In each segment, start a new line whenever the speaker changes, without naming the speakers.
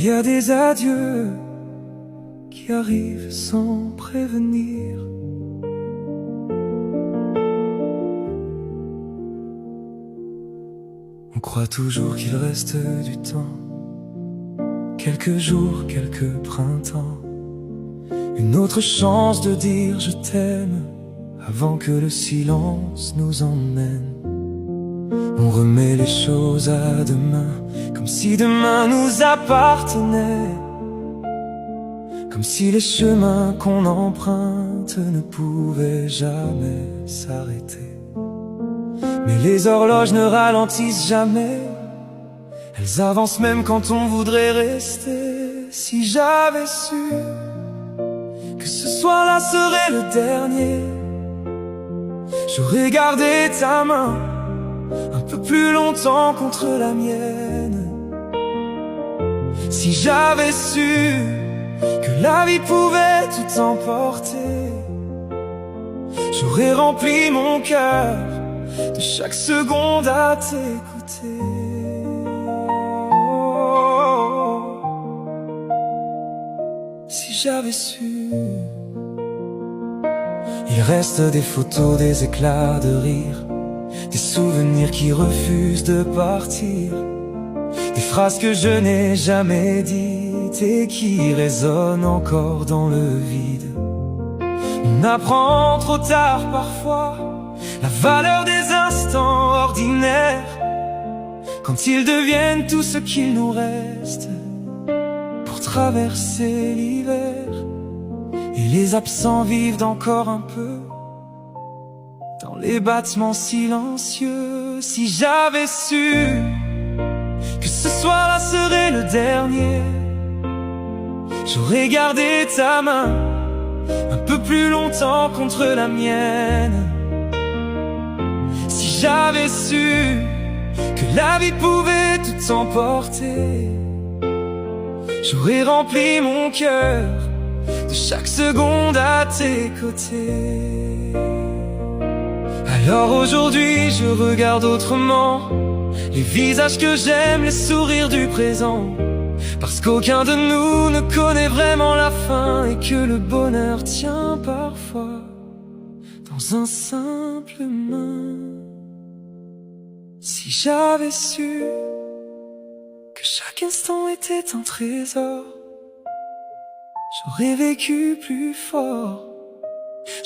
y a des adieux qui arrivent sans prévenir. On croit toujours qu'il reste du temps, quelques jours, quelques printemps, une autre chance de dire je t'aime avant que le silence nous emmène. On remet les choses à demain, comme si demain nous appartenait, comme si les chemins qu'on emprunte ne pouvaient jamais s'arrêter. Mais les horloges ne ralentissent jamais, elles avancent même quand on voudrait rester. Si j'avais su que ce soir-là serait le dernier, j'aurais gardé ta main un peu plus longtemps contre la mienne. Si j'avais su que la vie pouvait tout emporter, j'aurais rempli mon cœur de chaque seconde à t'écouter. Si j'avais su. Il reste des photos, des éclats de rire, des souvenirs qui refusent de partir, des phrases que je n'ai jamais dites et qui résonnent encore dans le vide. On apprend trop tard parfois la valeur des instants ordinaires, quand ils deviennent tout ce qu'il nous reste pour traverser l'hiver. Et les absents vivent encore un peu dans les battements silencieux. Si j'avais su que ce soir-là serait le dernier, j'aurais gardé ta main un peu plus longtemps contre la mienne. Si j'avais su que la vie pouvait tout emporter, j'aurais rempli mon cœur de chaque seconde à tes côtés. Alors aujourd'hui je regarde autrement les visages que j'aime, les sourires du présent, parce qu'aucun de nous ne connaît vraiment la fin, et que le bonheur tient parfois dans un simple main. Si j'avais su que chaque instant était un trésor, j'aurais vécu plus fort,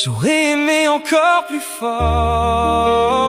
j'aurais aimé encore plus fort.